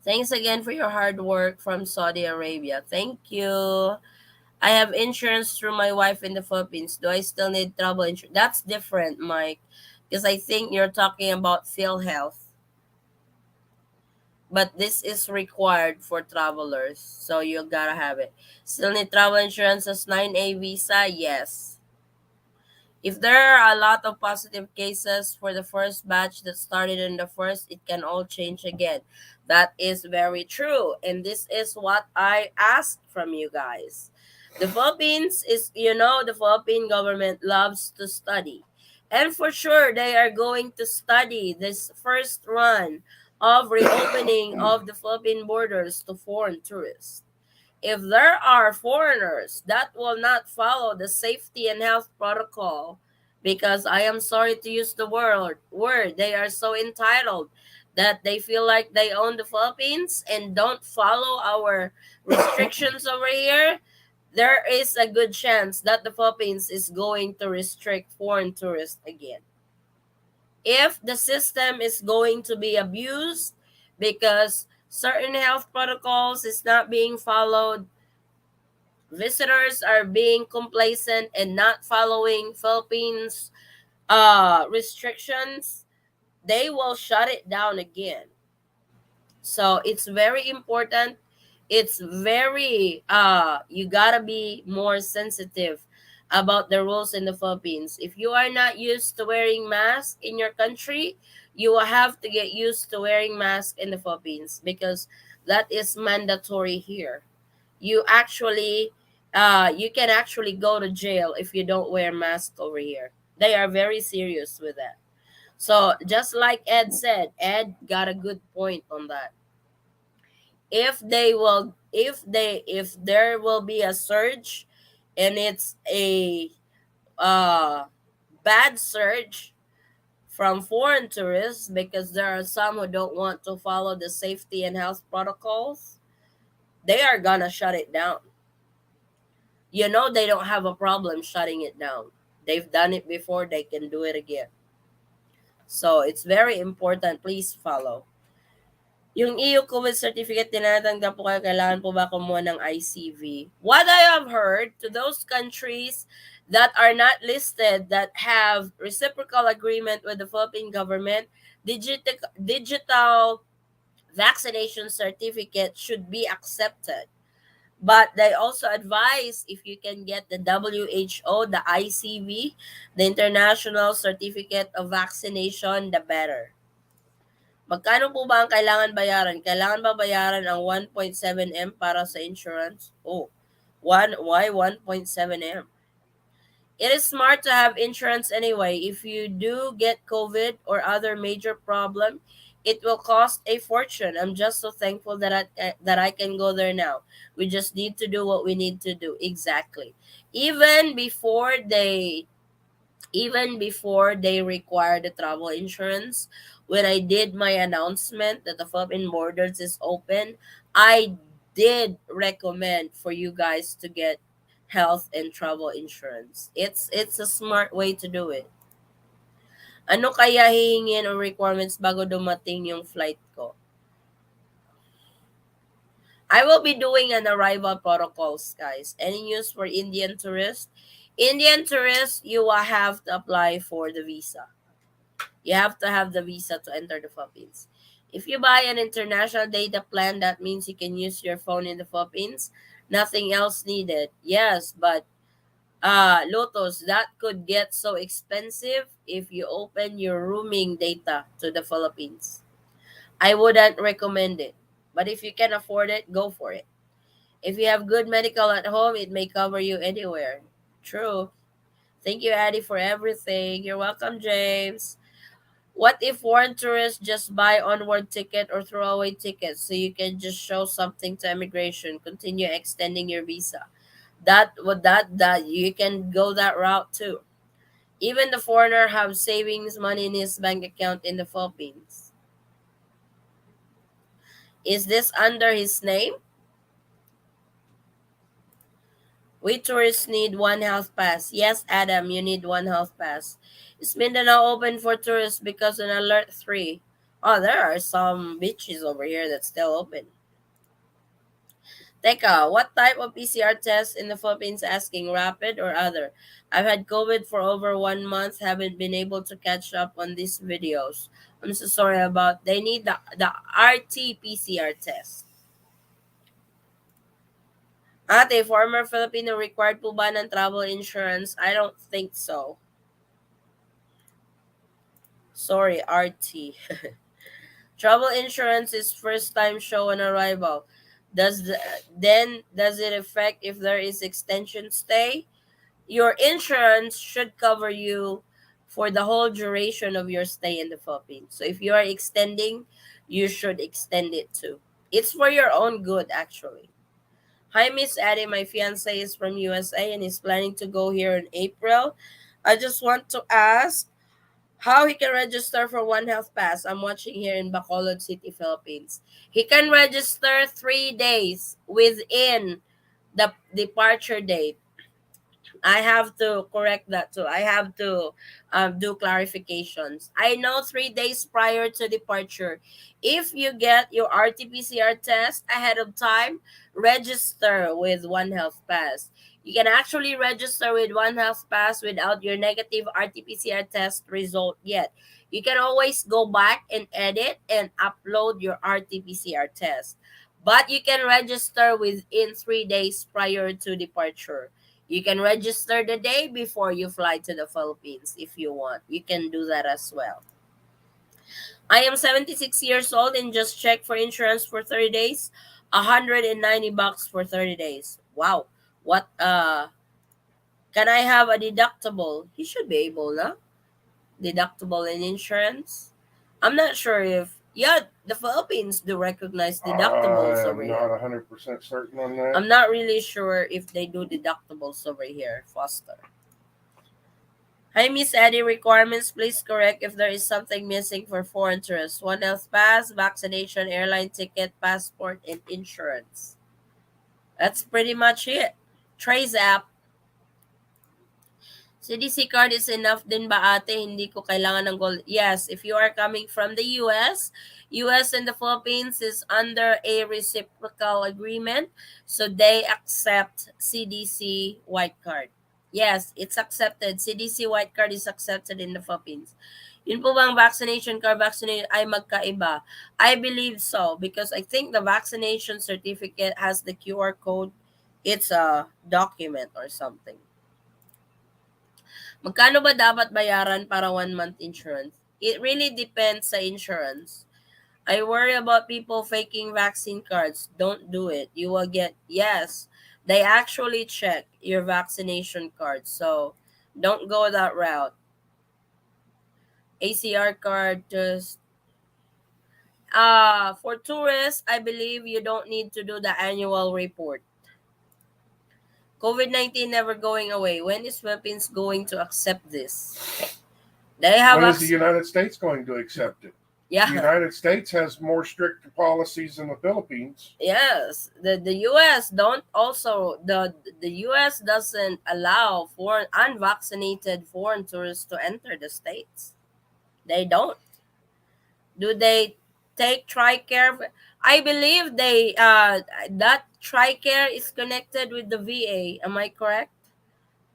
Thanks again for your hard work from Saudi Arabia. Thank you. I have insurance through my wife in the Philippines. Do I still need travel insurance? That's different, Mike, because I think you're talking about PhilHealth. But this is required for travelers, so you gotta have it. Still need travel insurance as 9A visa? Yes. If there are a lot of positive cases for the first batch that started in the first, it can all change again. That is very true. And this is what I asked from you guys. The Philippines is, the Philippine government loves to study. And for sure, they are going to study this first run of reopening of the Philippine borders to foreign tourists. If there are foreigners that will not follow the safety and health protocol, because I am sorry to use the word, they are so entitled that they feel like they own the Philippines and don't follow our restrictions over here, there is a good chance that the Philippines is going to restrict foreign tourists again. If the system is going to be abused because certain health protocols is not being followed, visitors are being complacent and not following Philippines restrictions, they will shut it down again. So it's very important. It's very you gotta be more sensitive about the rules in the Philippines. If you are not used to wearing mask in your country, you will have to get used to wearing mask in the Philippines because that is mandatory here. You can actually go to jail if you don't wear mask over here. They are very serious with that. So just like Ed said, Ed got a good point on that. If there will be a surge and it's a uh bad surge from foreign tourists because there are some who don't want to follow the safety and health protocols, they are gonna shut it down. They don't have a problem shutting it down. They've done it before, they can do it again. So it's very important. Please follow. Yung EU COVID certificate, tinatanggap po kayo, kailangan po ba kumuha ng ICV? What I have heard, to those countries that are not listed, that have reciprocal agreement with the Philippine government, digital vaccination certificate should be accepted. But they also advise, if you can get the WHO, the ICV, the International Certificate of Vaccination, the better. Magkano po ba ang kailangan bayaran? Kailangan ba bayaran ang 1.7M para sa insurance? Oh, why 1.7M? It is smart to have insurance anyway. If you do get COVID or other major problem, it will cost a fortune. I'm just so thankful that I can go there now. We just need to do what we need to do. Exactly. Even before they even before they require the travel insurance, when I did my announcement that the Philippine borders is open, I did recommend for you guys to get health and travel insurance. It's a smart way to do it. Ano kaya hihingin o requirements bago dumating yung flight ko? I will be doing an arrival protocols, guys. Any news for Indian tourists? Indian tourists, you will have to apply for the visa. You have to have the visa to enter the Philippines. If you buy an international data plan, that means you can use your phone in the Philippines. Nothing else needed. Yes, but Lotus, that could get so expensive if you open your roaming data to the Philippines. I wouldn't recommend it. But if you can afford it, go for it. If you have good medical at home, it may cover you anywhere. True. Thank you, Addie, for everything. You're welcome, James. What if foreign tourists just buy onward ticket or throwaway tickets so you can just show something to immigration, continue extending your visa? That you can go that route too. Even the foreigner have savings money in his bank account in the Philippines. Is this under his name? We tourists need one health pass. Yes, Adam, you need one health pass. Is Mindanao open for tourists because on alert 3? Oh, there are some beaches over here that's still open. Teka, what type of PCR test in the Philippines asking, rapid or other? I've had COVID for over 1 month, haven't been able to catch up on these videos. I'm so sorry about, they need the RT-PCR test. Ate, former Filipino required po ba ng travel insurance? I don't think so. Sorry, RT. Travel insurance is first time show on arrival. Does it affect if there is extension stay? Your insurance should cover you for the whole duration of your stay in the Philippines. So if you are extending, you should extend it too. It's for your own good, actually. Hi, Miss Addie. My fiance is from USA and is planning to go here in April. I just want to ask how he can register for One Health Pass. I'm watching here in Bacolod City, Philippines. He can register 3 days within the departure date. I have to correct that too. I have to do clarifications. I know 3 days prior to departure, if you get your RT-PCR test ahead of time, register with One Health Pass. You can actually register with One Health Pass without your negative RT-PCR test result yet. You can always go back and edit and upload your RT-PCR test. But you can register within 3 days prior to departure. You can register the day before you fly to the Philippines if you want. You can do that as well. I am 76 years old and just checked for insurance for 30 days. $190 for 30 days. Wow. What can I have a deductible? You should be able, no? Deductible in insurance. I'm not sure if, yeah, the Philippines do recognize deductibles I over am not here. 100% certain on that. I'm not really sure if they do deductibles over here, Foster. Hi, Miss Eddie. Requirements, please correct if there is something missing for foreign tourists. One health pass, vaccination, airline ticket, passport, and insurance. That's pretty much it. Trace app. CDC card is enough din ba ate? Hindi ko kailangan ng gold. Yes, if you are coming from the US and the Philippines is under a reciprocal agreement. So they accept CDC white card. Yes, it's accepted. CDC white card is accepted in the Philippines. Yun po bang vaccination card vaccination ay magkaiba? I believe so because I think the vaccination certificate has the QR code. It's a document or something. Magkano ba dapat bayaran para 1 month insurance? It really depends sa insurance. I worry about people faking vaccine cards. Don't do it. You will get, yes, they actually check your vaccination card. So don't go that route. ACR card just, for tourists, I believe you don't need to do the annual report. COVID-19 never going away. When is Philippines going to accept this? They have When is the United States going to accept it? The yeah. United States has more strict policies than the Philippines. Yes, the US don't also the US doesn't allow foreign unvaccinated foreign tourists to enter the states. They don't. Do they take TRICARE? I believe they that TRICARE is connected with the VA. Am I correct?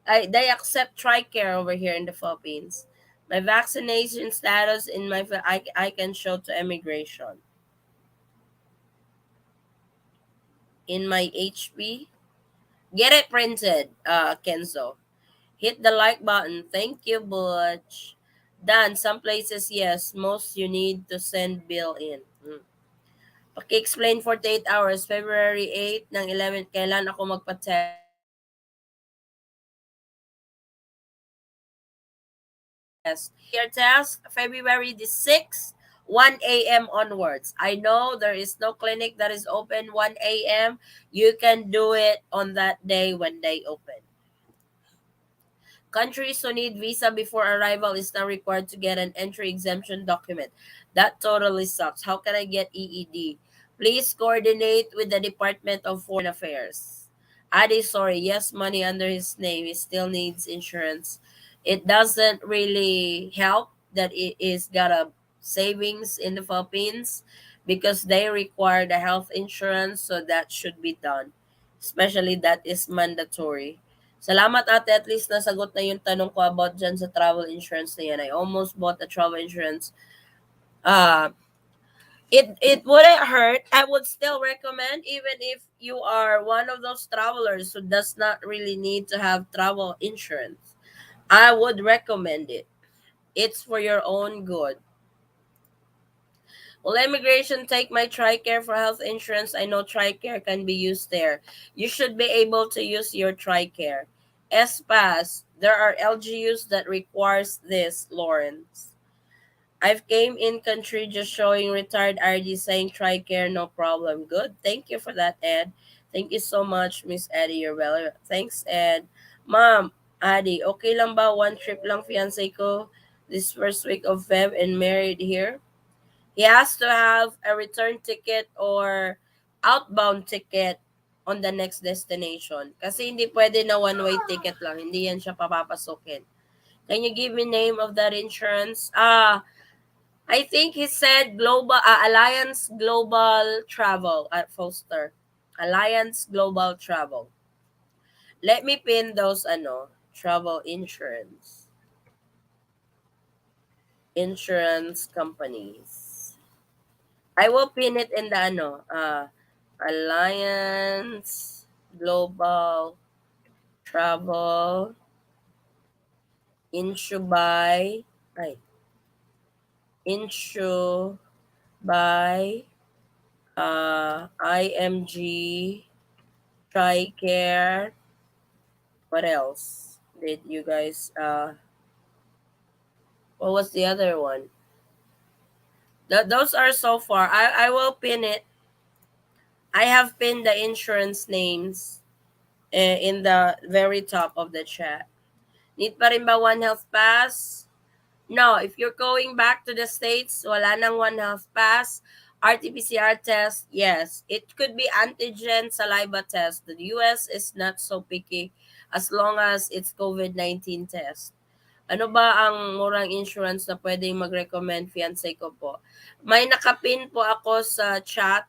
They accept TRICARE over here in the Philippines. My vaccination status in I can show to immigration in my HP. Get it printed, Kenzo. Hit the like button. Thank you, Butch. Done. Some places, yes. Most you need to send bill in. Paki-explain 48 hours. February 8 ng 11. Kailan ako magpa-test? PCR test, February the 6th, 1 a.m. onwards. I know there is no clinic that is open 1 a.m. You can do it on that day when they open. Countries who need visa before arrival is now required to get an entry exemption document. That totally sucks. How can I get EED? Please coordinate with the Department of Foreign Affairs. Adi, sorry, yes, money under his name. He still needs insurance. It doesn't really help that it is got a savings in the Philippines because they require the health insurance, so that should be done. Especially that is mandatory. Salamat ate, at least nasagot na yung tanong ko about dyan sa travel insurance na yan. I almost bought the travel insurance. Uh, it wouldn't hurt. I would still recommend even if you are one of those travelers who does not really need to have travel insurance. I would recommend it. It's for your own good. Will immigration take my TRICARE for health insurance? I know TRICARE can be used there. You should be able to use your TRICARE. S-Pass. There are LGUs that requires this, Lawrence. I've came in country just showing retired ID saying TRICARE, no problem. Good. Thank you for that, Ed. Thank you so much, Miss Eddie. You're well. Thanks, Ed. Ma'am, Adi, okay lang ba? One trip lang fiancé ko this first week of Feb and married here. He has to have a return ticket or outbound ticket on the next destination. Kasi hindi pwede na one-way ticket lang. Hindi yan siya papapasukin. Can you give me name of that insurance? I think he said Global Alliance Global Travel at Foster. Alliance Global Travel. Let me pin those travel insurance companies. I will pin it in the Alliance Global Travel Insure by Insure by IMG TRICARE. What else did you guys what was the other one? Those are so far. I will pin it. I have pinned the insurance names in the very top of the chat. Need pa rin ba One Health Pass? No, if you're going back to the States, wala nang One Health Pass. RT-PCR test, yes. It could be antigen saliva test. The US is not so picky as long as it's COVID-19 test. Ano ba ang murang insurance na pwedeng mag-recommend fiancé ko po? May nakapin po ako sa chat.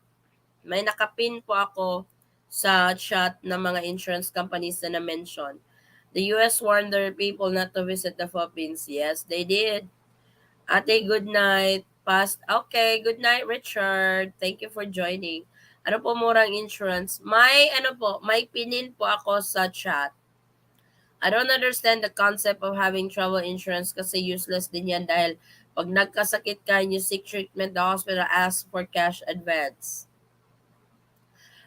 May nakapin po ako sa chat ng mga insurance companies na na-mention. The US warned their people not to visit the Philippines. Yes, they did. Ate, good night. Past, okay, good night, Richard. Thank you for joining. Ano po murang insurance? May, ano po, may pinin po ako sa chat. I don't understand the concept of having travel insurance kasi useless din yan dahil pag nagkasakit ka and you seek treatment, the hospital asks for cash advance.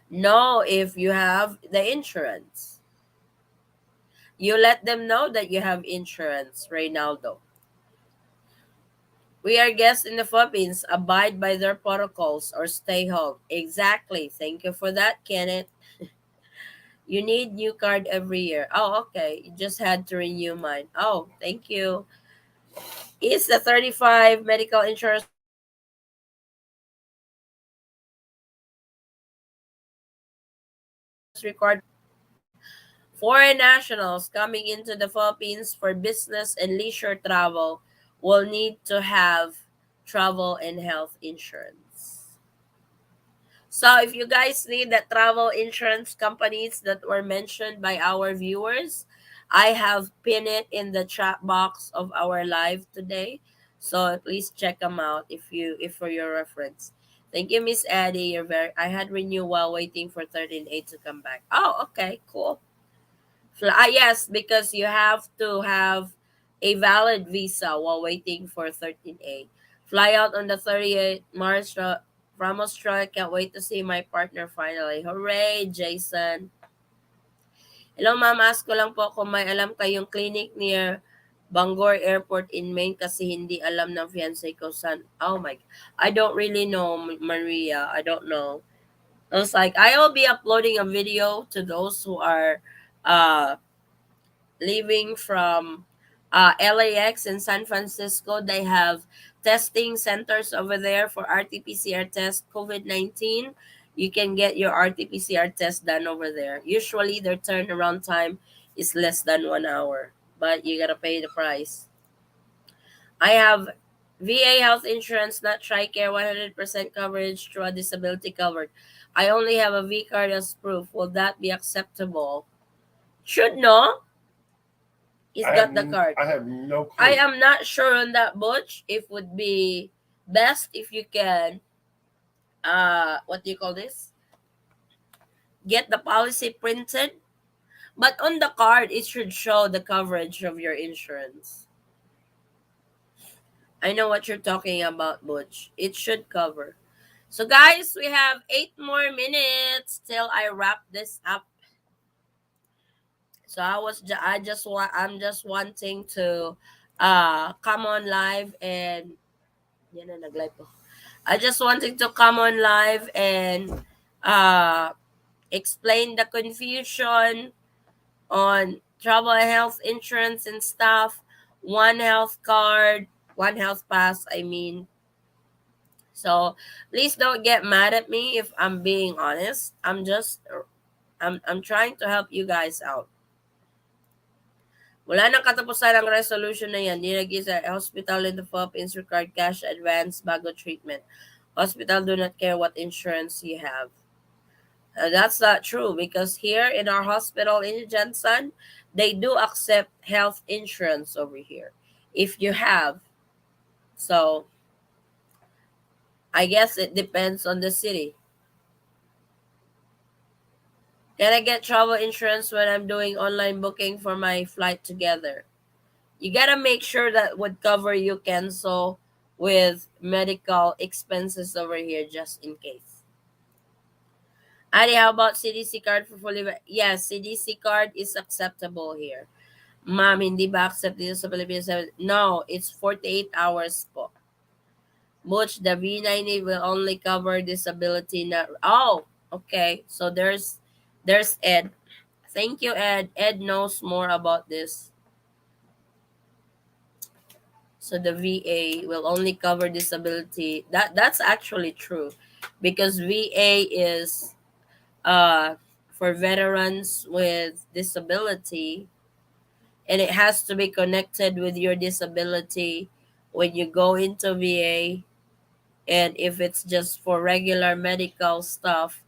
No, if you have the insurance. You let them know that you have insurance, Reynaldo. We are guests in the Philippines. Abide by their protocols or stay home. Exactly. Thank you for that, Kenneth. You need new card every year. Oh, okay. You just had to renew mine. Oh, thank you. Is the 35 medical insurance required for foreigners to come into the Philippines? Foreign nationals coming into the Philippines for business and leisure travel will need to have travel and health insurance. So if you guys need the travel insurance companies that were mentioned by our viewers, I have pinned it in the chat box of our live today. So please check them out if for your reference. Thank you, Miss Addie. I had renewed while waiting for 13A to come back. Oh, okay, cool. Yes, because you have to have a valid visa while waiting for 13A. Fly out on the 30th March from Australia. Can't wait to see my partner finally. Hooray, Jason. Hello, ma'am. Ask ko lang po kung may alam kayong clinic near Bangor Airport in Maine kasi hindi alam ng fiancé ko san. Oh my. I don't really know, Maria. I don't know. I was like, I will be uploading a video to those who are uh leaving from LAX in San Francisco. They have testing centers over there for RT-PCR test COVID-19. You can get your RT-PCR test done over there. Usually their turnaround time is less than 1 hour, but you gotta pay the price. I have VA health insurance, not TRICARE, 100% coverage through a disability covered. I only have a V card as proof. Will that be acceptable? Should no. He's got the card. I have no clue. I am not sure on that, Butch. It would be best if you can, what do you call this? Get the policy printed. But on the card, it should show the coverage of your insurance. I know what you're talking about, Butch. It should cover. So, guys, we have 8 more minutes till I wrap this up. So I'm just wanting to come on live and yan na nag-live po. I just wanting to come on live and uh explain the confusion on travel and health insurance and stuff. One health card, one health pass, I mean. So please don't get mad at me if I'm being honest. I'm trying to help you guys out. Wala nang katapusan ang resolution na yan. Dinag-isa, hospital in the Philippines required cash advance bago treatment. Hospital do not care what insurance you have. That's not true because here in our hospital in Jensen, they do accept health insurance over here. If you have. So, I guess it depends on the city. Can I get travel insurance when I'm doing online booking for my flight together? You gotta make sure that would cover you cancel with medical expenses over here just in case. Adi, how about CDC card for fully? Yes, CDC card is acceptable here. Ma'am, hindi ba accept dito sa Philippines? No, it's 48 hours po. Butch, the V90 will only cover disability. Oh, okay. So there's Ed. Thank you, Ed. Ed knows more about this. So the VA will only cover disability. That's actually true because VA is uh for veterans with disability, and it has to be connected with your disability when you go into VA. And if it's just for regular medical stuff,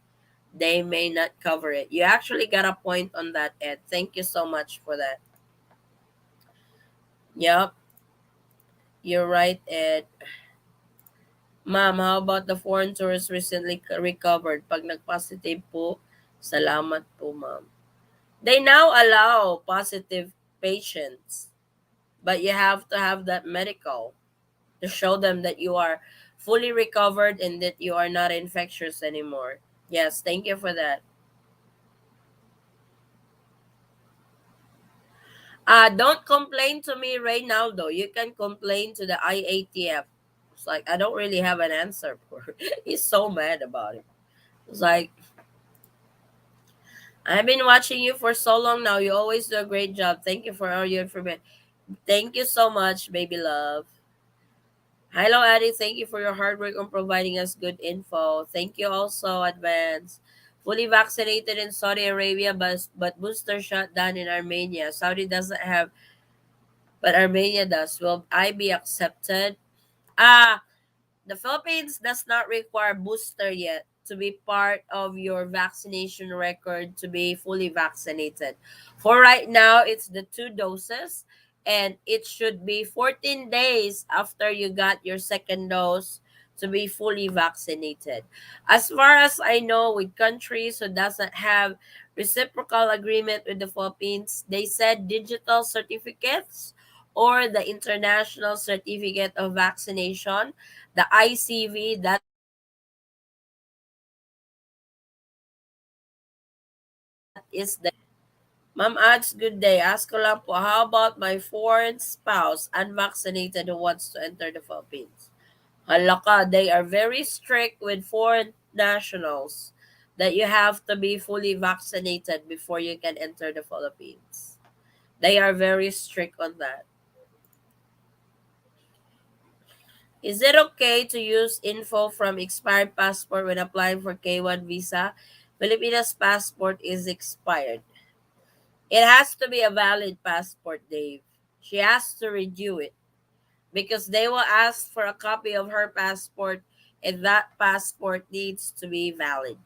they may not cover it. You actually got a point on that, Ed. Thank you so much for that. Yep, you're right, Ed. Ma'am, how about the foreign tourists recently recovered? Pag nag-positive po, salamat po, ma'am. They now allow positive patients, but you have to have that medical to show them that you are fully recovered and that you are not infectious anymore. Yes, thank you for that. Don't complain to me, Reynaldo. You can complain to the IATF. It's like I don't really have an answer for it. He's so mad about it. It's like I've been watching you for so long now. You always do a great job. Thank you for all your information. Thank you so much, baby love. Hello, Addie. Thank you for your hard work on providing us good info. Thank you also, Advance. Fully vaccinated in Saudi Arabia, but booster shot done in Armenia. Saudi doesn't have, but Armenia does. Will I be accepted? Ah, the Philippines does not require booster yet to be part of your vaccination record to be fully vaccinated. For right now, it's the 2 doses, and it should be 14 days after you got your second dose to be fully vaccinated. As far as I know, with countries who doesn't have reciprocal agreement with the Philippines, they said digital certificates or the international certificate of vaccination, the ICV, that is the Ma'am Ads, good day. Ask ko lang po, how about my foreign spouse, unvaccinated, who wants to enter the Philippines? Hala ka, they are very strict with foreign nationals that you have to be fully vaccinated before you can enter the Philippines. They are very strict on that. Is it okay to use info from expired passport when applying for K1 visa? Filipinas passport is expired. It has to be a valid passport, Dave. She has to renew it because they will ask for a copy of her passport, and that passport needs to be valid.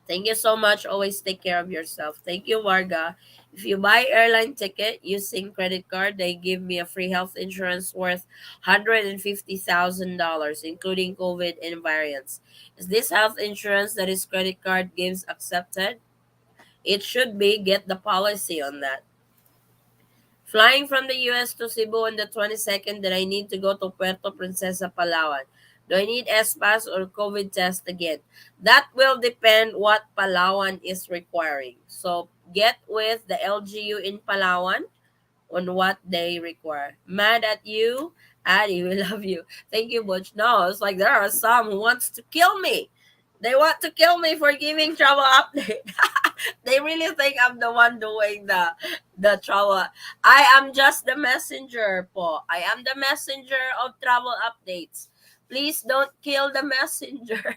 Thank you so much. Always take care of yourself. Thank you, Warga. If you buy airline ticket using credit card, they give me a free health insurance worth $150,000, including COVID and variants. Is this health insurance that is credit card gives accepted? It should be. Get the policy on that. Flying from the US to Cebu on the 22nd, then I need to go to Puerto Princesa, Palawan. Do I need S-Pass or COVID test again? That will depend what Palawan is requiring. So get with the LGU in Palawan on what they require. Mad at you? Addie, we love you. Thank you, Butch. No, it's like there are some who wants to kill me. They want to kill me for giving travel update. They really think I'm the one doing the travel. I am just the messenger po. I am the messenger of travel updates. Please don't kill the messenger.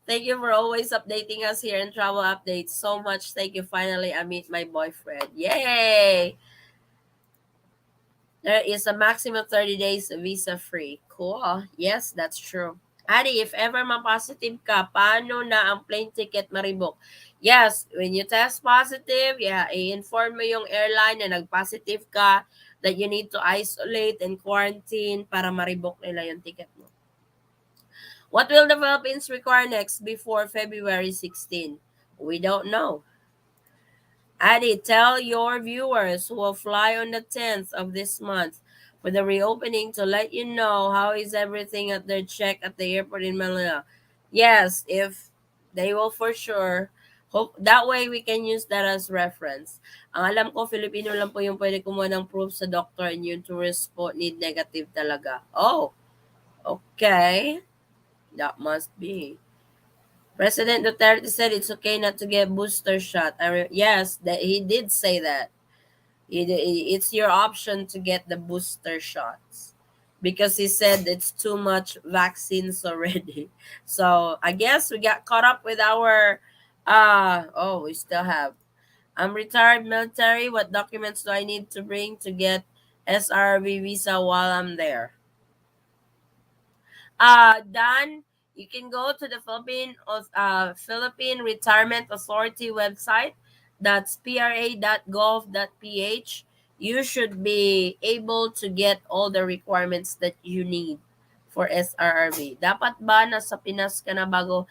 Thank you for always updating us here in travel updates. So much. Thank you. Finally, I meet my boyfriend. Yay! There is a maximum 30 days visa free. Cool. Yes, that's true. Ari, if ever ma-positive ka, paano na ang plane ticket ma-revoke? Yes, when you test positive, yeah, i-inform mo yung airline na nag-positive ka that you need to isolate and quarantine para ma-revoke nila yung ticket mo. What will the Philippines require next before February 16? We don't know. Adi, tell your viewers who will fly on the 10th of this month for the reopening to let you know how is everything at their check at the airport in Manila. Yes, if they will for sure. Hope that way we can use that as reference. Ang alam ko, Filipino lang po yung pwede kumuha ng proof sa doctor, and yung tourist po need negative talaga. Oh, okay. That must be. President Duterte said it's okay not to get booster shot. Yes, that he did say that. It's your option to get the booster shots. because he said it's too much vaccines already. So I guess we got caught up with our oh, we still have. I'm retired military. What documents do I need to bring to get SRV visa while I'm there? Dan, you can go to the Philippine Retirement Authority website. That's pra.gov.ph. You should be able to get all the requirements that you need for SRRV. Dapat ba nasa Pinas ka na bago?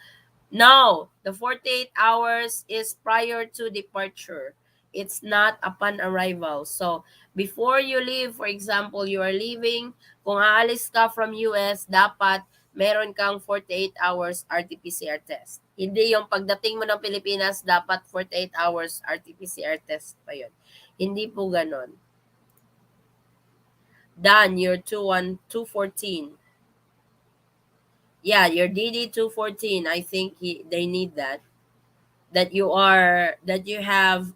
No, the 48 hours is prior to departure. It's not upon arrival. So, before you leave, for example, you are leaving, kung aalis ka from US, dapat meron kang 48 hours RT-PCR test. Hindi yung pagdating mo ng Pilipinas, dapat 48 hours RT-PCR test pa yun. Hindi po ganon. Dan, you're 214. Yeah, your DD 214. I think they need that. That you have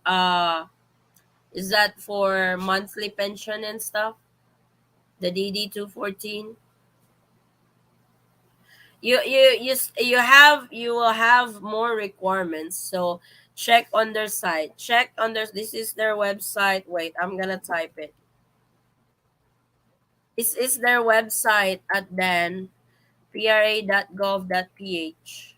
is that for monthly pension and stuff, the DD 214. You will have more requirements, so check on their site, check on their, this is their website. Wait, I'm gonna type it. This is their website at then pra.gov.ph.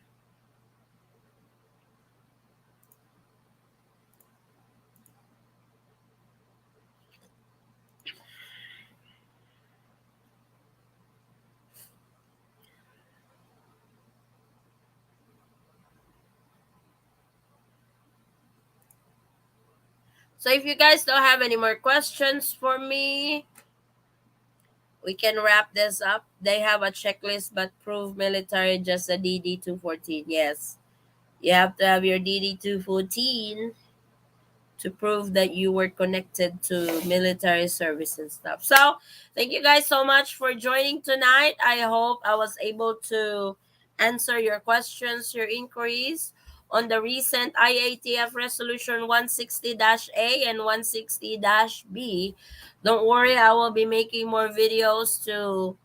So if you guys don't have any more questions for me, we can wrap this up. They have a checklist, but prove military just a DD 214. Yes, you have to have your DD 214 to prove that you were connected to military service and stuff. So, thank you guys so much for joining tonight. I hope I was able to answer your questions, your inquiries on the recent IATF Resolution 160-A and 160-B. Don't worry, I will be making more videos to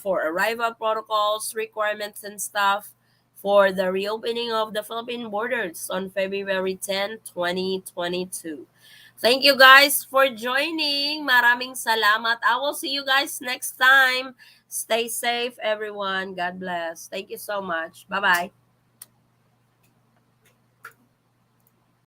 for arrival protocols, requirements and stuff for the reopening of the Philippine borders on February 10, 2022. Thank you guys for joining. Maraming salamat. I will see you guys next time. Stay safe, everyone. God bless. Thank you so much. Bye-bye.